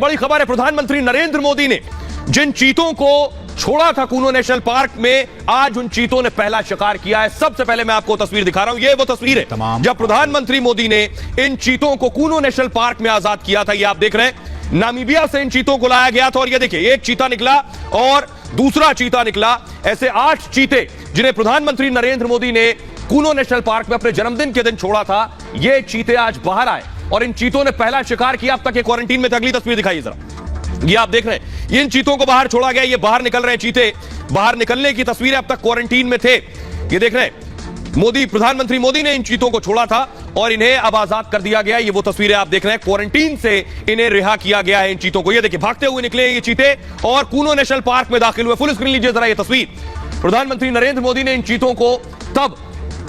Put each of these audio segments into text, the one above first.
बड़ी खबर है, प्रधानमंत्री नरेंद्र मोदी ने जिन चीतों को छोड़ा था कूनो नेशनल पार्क में, आज उन चीतों ने पहला शिकार किया है। सबसे पहले मैं आपको तस्वीर दिखा रहा हूं, ये वो तस्वीर है जब प्रधानमंत्री मोदी ने इन चीतों को कूनो नेशनल पार्क में आजाद किया था। ये आप देख रहे हैं, नामीबिया से इन चीतों को लाया गया था और ये देखिए, एक चीता निकला और दूसरा चीता निकला। ऐसे 8 चीते जिन्हें प्रधानमंत्री नरेंद्र मोदी ने कूनो नेशनल पार्क में अपने जन्मदिन के दिन छोड़ा था, ये चीते आज बाहर आए और इन चीतों ने पहला शिकार किया। अब तक ये क्वारंटीन में थे। अगली तस्वीर दिखाइए जरा, ये आप देख रहे हैं, इन चीतों को बाहर छोड़ा गया, ये बाहर निकल रहे हैं चीते। बाहर निकलने की तस्वीरें, अब तक क्वारंटीन में थे। ये देख रहे हैं, प्रधानमंत्री मोदी ने इन चीतों को छोड़ा था और इन्हें अब आजाद कर दिया गया। ये वो तस्वीरें आप देख रहे हैं, क्वारंटीन से इन्हें रिहा किया गया है इन चीतों को। ये देखिए, भागते हुए निकले ये चीते और कूनो नेशनल पार्क में दाखिल हुए। फुल स्क्रीन लीजिए जरा ये तस्वीर। प्रधानमंत्री नरेंद्र मोदी ने इन चीतों को तब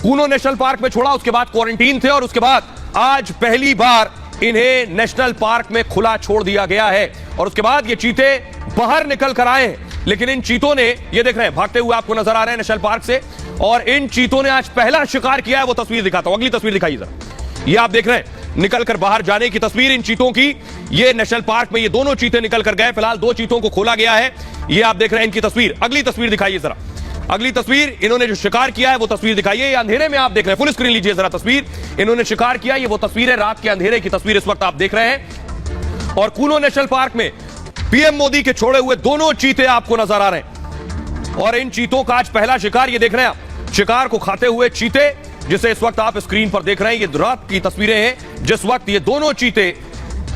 कूनो नेशनल पार्क में छोड़ा, उसके बाद क्वारंटीन थे और उसके बाद आज पहली बार इन्हें नेशनल पार्क में खुला छोड़ दिया गया है और उसके बाद ये चीते बाहर निकल कर आए हैं। लेकिन इन चीतों ने, ये देख रहे हैं, भागते हुए आपको नजर आ रहे हैं नेशनल पार्क से, और इन चीतों ने आज पहला शिकार किया है। वो तस्वीर दिखाता हूं, अगली तस्वीर दिखाइए जरा। ये आप देख रहे हैं, निकल कर बाहर जाने की तस्वीर इन चीतों की। ये नेशनल पार्क में ये दोनों चीते निकल कर गए। फिलहाल 2 चीतों को खोला गया है। ये आप देख रहे हैं इनकी तस्वीर। अगली तस्वीर दिखाइए जरा, अगली तस्वीर, इन्होंने जो शिकार किया है वो तस्वीर दिखाइए। ये अंधेरे में आप देख रहे हैं, फुल स्क्रीन लीजिए जरा तस्वीर। इन्होंने शिकार किया, ये वो तस्वीर है, रात के अंधेरे की तस्वीर इस वक्त आप देख रहे हैं। और कूनो नेशनल पार्क में पीएम मोदी के छोड़े हुए दोनों चीते आपको नजर आ रहे हैं और इन चीतों का आज पहला शिकार, ये देख रहे हैं आप, शिकार को खाते हुए चीते, जिसे इस वक्त आप स्क्रीन पर देख रहे हैं। ये रात की तस्वीरें हैं जिस वक्त ये दोनों चीते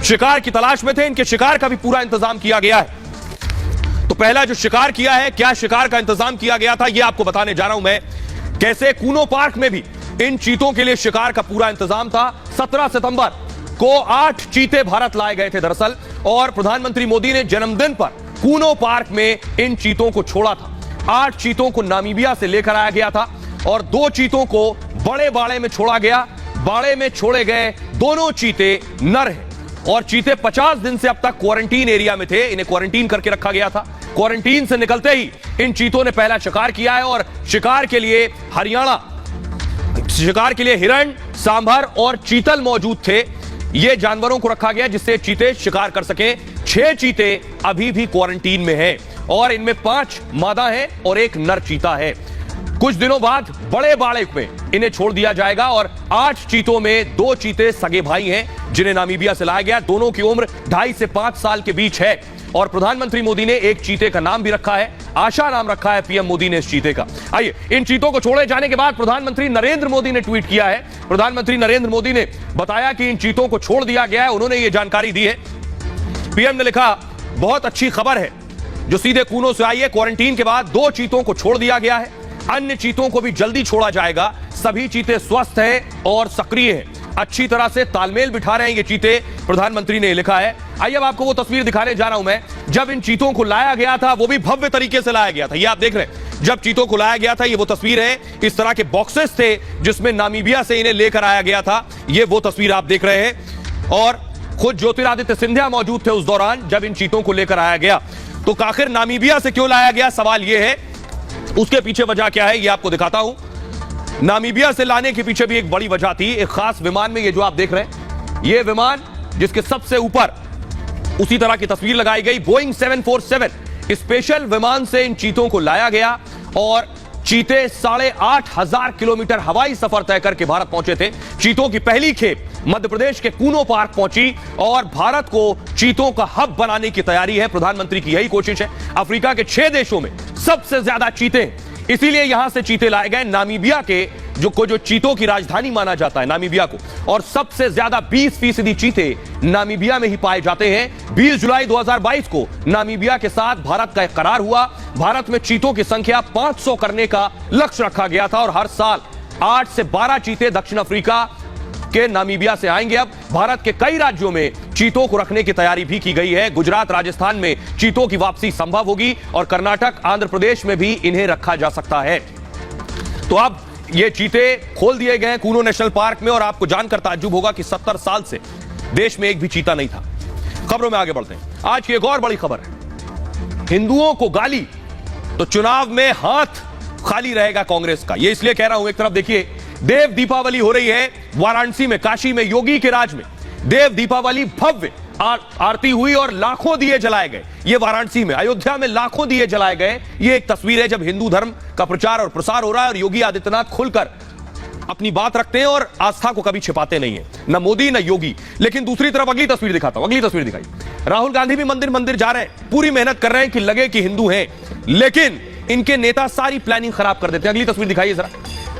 शिकार की तलाश में थे। इनके शिकार का भी पूरा इंतजाम किया गया है। तो पहला जो शिकार किया है, क्या शिकार का इंतजाम किया गया था, यह आपको बताने जा रहा हूं मैं। कैसे कूनो पार्क में भी इन चीतों के लिए शिकार का पूरा इंतजाम था। 17 सितंबर को 8 चीते भारत लाए गए थे दरअसल, और प्रधानमंत्री मोदी ने जन्मदिन पर कूनो पार्क में इन चीतों को छोड़ा था। 8 चीतों को नामीबिया से लेकर आया गया था और 2 चीतों को बड़े बाड़े में छोड़ा गया। बाड़े में छोड़े गए दोनों चीते नर हैं और चीते 50 दिन से अब तक क्वारंटीन एरिया में थे। इन्हें क्वारंटीन करके रखा गया था। क्वारंटीन से निकलते ही इन चीतों ने पहला शिकार किया है और शिकार के लिए हरियाणा, शिकार के लिए हिरण, सांभर और चीतल मौजूद थे। ये जानवरों को रखा गया जिससे चीते शिकार कर सकें। 6 चीते अभी भी क्वारंटीन में हैं और इनमें 5 मादा हैं और 1 नर चीता है। कुछ दिनों बाद बड़े बाड़े में इन्हें छोड़ दिया जाएगा और 8 चीतों में 2 चीते सगे भाई हैं जिन्हें नामीबिया से लाया गया। दोनों की उम्र 2.5 से 5 साल के बीच है और प्रधानमंत्री मोदी ने एक चीते का नाम भी रखा है, आशा नाम रखा है पीएम मोदी ने इस चीते का। आइए, इन चीतों को छोड़े जाने के बाद प्रधानमंत्री नरेंद्र मोदी ने ट्वीट किया है। प्रधानमंत्री नरेंद्र मोदी ने बताया कि इन चीतों को छोड़ दिया गया है। उन्होंने यह जानकारी दी है। पीएम ने लिखा, बहुत अच्छी खबर है जो सीधे कूनो से आई है। क्वारंटीन के बाद 2 चीतों को छोड़ दिया गया है। अन्य चीतों को भी जल्दी छोड़ा जाएगा। सभी चीते स्वस्थ हैं और सक्रिय हैं, अच्छी तरह से तालमेल बिठा रहे हैं ये चीते, प्रधानमंत्री ने लिखा है। आइए अब आपको वो तस्वीर दिखाने जा रहा हूं मैं, जब इन चीतों को लाया गया था, वो भी भव्य तरीके से लाया गया था। ये आप देख रहे हैं, जब चीतों को लाया गया था, ये वो तस्वीर है। इस तरह के बॉक्सेस थे जिसमें नामीबिया से इन्हें लेकर आया गया था। ये वो तस्वीर आप देख रहे हैं और खुद ज्योतिरादित्य सिंधिया मौजूद थे उस दौरान जब इन चीतों को लेकर आया गया। तो आखिर नामीबिया से क्यों लाया गया, सवाल यह है। उसके पीछे वजह क्या है, ये आपको दिखाता हूं। नामीबिया से लाने के पीछे भी एक बड़ी वजह थी। एक खास विमान में, ये जो आप देख रहे हैं, ये विमान जिसके सबसे ऊपर उसी तरह की तस्वीर लगाई गई, बोइंग 747 स्पेशल विमान से इन चीतों को लाया गया और चीते 8,500 किलोमीटर हवाई सफर तय करके भारत पहुंचे थे। चीतों की पहली खेप मध्य प्रदेश के कूनो पार्क पहुंची और भारत को चीतों का हब बनाने की तैयारी है। प्रधानमंत्री की यही कोशिश है। अफ्रीका के 6 देशों में सबसे ज्यादा चीते, इसीलिए यहां से चीते लाए गए। नामीबिया के जो चीतों की राजधानी माना जाता है नामीबिया को, और सबसे ज्यादा 20% चीते नामीबिया में ही पाए जाते हैं। 20 जुलाई 2022 को नामीबिया के साथ भारत का एक करार हुआ। भारत में चीतों की संख्या 500 करने का लक्ष्य रखा गया था और हर साल 8 से 12 चीते दक्षिण अफ्रीका के नामीबिया से आएंगे। अब भारत के कई राज्यों में चीतों को रखने की तैयारी भी की गई है। गुजरात, राजस्थान में चीतों की वापसी संभव होगी और कर्नाटक, आंध्र प्रदेश में भी इन्हें रखा जा सकता है। तो अब ये चीते खोल दिए गए कूनो नेशनल पार्क में और आपको जानकर ताज्जुब होगा कि 70 साल से देश में एक भी चीता नहीं था। खबरों में आगे बढ़ते हैं। आज की एक और बड़ी खबर है, हिंदुओं को गाली तो चुनाव में हाथ खाली रहेगा कांग्रेस का। ये इसलिए कह रहा हूं, एक तरफ देखिए देव दीपावली हो रही है वाराणसी में, काशी में, योगी के राज में देव दीपावली भव्य आरती हुई और लाखों दिए जलाए गए। ये वाराणसी में, अयोध्या में लाखों दिए जलाए गए। ये एक तस्वीर है जब हिंदू धर्म का प्रचार और प्रसार हो रहा है और योगी आदित्यनाथ खुलकर अपनी बात रखते हैं और आस्था को कभी छिपाते नहीं है, न मोदी न योगी। लेकिन दूसरी तरफ अगली तस्वीर दिखाता हूं, अगली तस्वीर दिखाई। राहुल गांधी भी मंदिर मंदिर जा रहे हैं, पूरी मेहनत कर रहे हैं कि लगे कि हिंदू हैं, लेकिन इनके नेता सारी प्लानिंग खराब कर देते हैं। अगली तस्वीर दिखाइए जरा।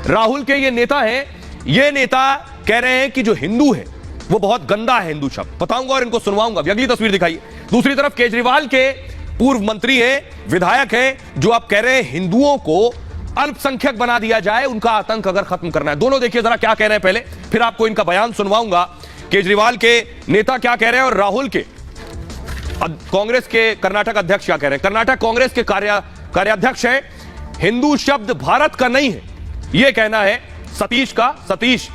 राहुल के ये नेता हैं, ये नेता कह रहे हैं कि जो हिंदू है वो बहुत गंदा है, हिंदू शब्द बताऊंगा और इनको सुनवाऊंगा। अगली तस्वीर दिखाइए। दूसरी तरफ केजरीवाल के पूर्व मंत्री हैं, विधायक हैं, जो आप कह रहे हैं हिंदुओं को अल्पसंख्यक बना दिया जाए, उनका आतंक अगर खत्म करना है। दोनों देखिए जरा क्या कह रहे हैं पहले, फिर आपको इनका बयान सुनवाऊंगा। केजरीवाल के नेता क्या कह रहे हैं और राहुल के कांग्रेस के कर्नाटक अध्यक्ष क्या कह रहे हैं। कर्नाटक कांग्रेस के कार्याध्यक्ष हैं, हिंदू शब्द भारत का नहीं है, यह कहना है सतीश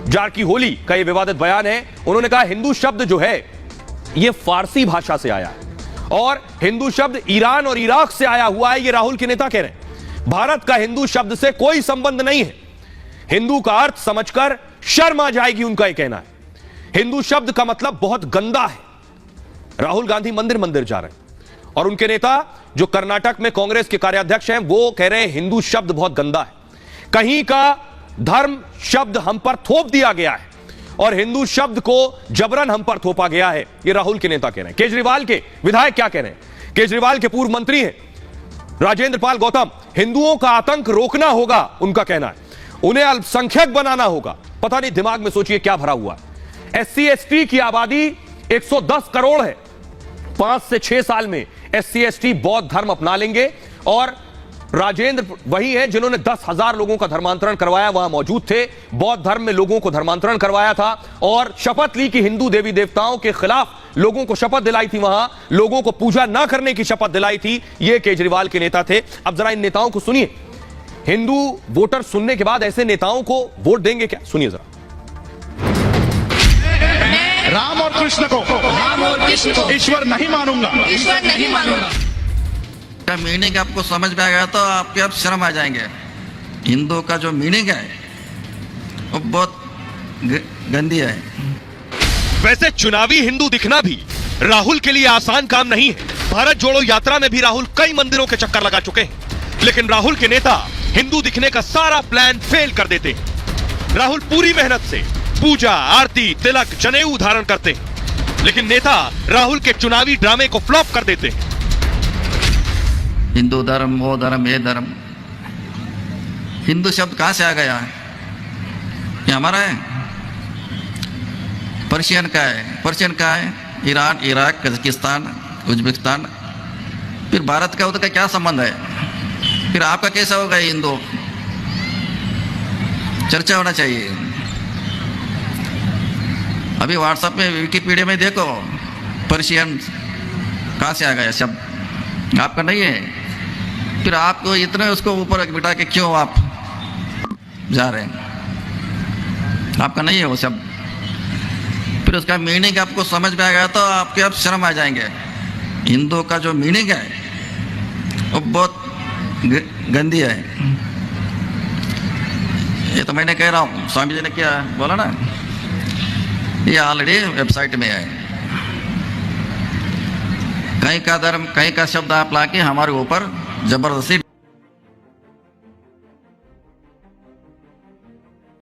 जारकीहोली का यह विवादित बयान है। उन्होंने कहा हिंदू शब्द जो है यह फारसी भाषा से आया है और हिंदू शब्द ईरान और इराक से आया हुआ है, यह राहुल के नेता कह रहे हैं। भारत का हिंदू शब्द से कोई संबंध नहीं है। हिंदू का अर्थ समझकर शर्म आ जाएगी, उनका यह कहना है। हिंदू शब्द का मतलब बहुत गंदा है। राहुल गांधी मंदिर मंदिर जा रहे हैं और उनके नेता जो कर्नाटक में कांग्रेस के कार्याध्यक्ष हैं वो कह रहे हैं हिंदू शब्द बहुत गंदा है, कहीं का धर्म शब्द हम पर थोप दिया गया है और हिंदू शब्द को जबरन हम पर थोपा गया है, ये राहुल के नेता कह रहे हैं। केजरीवाल के विधायक क्या कह रहे हैं। केजरीवाल के पूर्व मंत्री हैं राजेंद्र पाल गौतम, हिंदुओं का आतंक रोकना होगा, उनका कहना है। उन्हें अल्पसंख्यक बनाना होगा। पता नहीं दिमाग में सोचिए क्या भरा हुआ है। SC ST की आबादी 110 करोड़ है। 5 से 6 साल में SC ST बौद्ध धर्म अपना लेंगे और राजेंद्र वही है जिन्होंने 10,000 लोगों का धर्मांतरण करवाया, वहां मौजूद थे, बौद्ध धर्म में लोगों को धर्मांतरण करवाया था और शपथ ली कि हिंदू देवी देवताओं के खिलाफ लोगों को शपथ दिलाई थी, वहां लोगों को पूजा ना करने की शपथ दिलाई थी। ये केजरीवाल के नेता थे। अब जरा इन नेताओं को सुनिए। हिंदू वोटर सुनने के बाद ऐसे नेताओं को वोट देंगे क्या, सुनिए जरा। राम और कृष्ण को ईश्वर नहीं मानूंगा। का मीनिंग आपको समझ में आ गया तो आपके अब शर्म आ जाएंगे। हिंदू का जो मीनिंग है वो बहुत गंदी है। वैसे चुनावी हिंदू दिखना भी राहुल के लिए आसान काम नहीं है। भारत जोड़ो यात्रा में भी राहुल कई मंदिरों के चक्कर लगा चुके हैं, लेकिन राहुल के नेता हिंदू दिखने का सारा प्लान फेल कर देते हैं। राहुल पूरी मेहनत से पूजा, आरती, तिलक, जनेऊ धारण करते हैं, लेकिन नेता राहुल के चुनावी ड्रामे को फ्लॉप कर देते हैं। हिंदू धर्म, वो धर्म, ये धर्म, हिंदू शब्द कहां से आ गया है? ये हमारा है? पर्शियन का है। पर्शियन का है ईरान, इराक, कजाकिस्तान, उज्बेकिस्तान। फिर भारत का उधर का क्या संबंध है? फिर आपका कैसा होगा हिंदू? चर्चा होना चाहिए। अभी व्हाट्सएप में, विकिपीडिया में देखो, पर्शियन कहां से आ गया शब्द? आपका नहीं है। फिर आपको इतने उसको ऊपर बिठा के क्यों आप जा रहे हैं? आपका नहीं है वो शब्द। फिर उसका मीनिंग आपको समझ में आ गया तो आपके अब शर्म आ जाएंगे। हिंदू का जो मीनिंग है वो बहुत गंदी है। ये तो मैंने कह रहा हूँ, स्वामी जी ने क्या बोला ना, ये ऑलरेडी वेबसाइट में है। कहीं का धर्म, कहीं का शब्द आप लाके हमारे ऊपर जबरदस्ती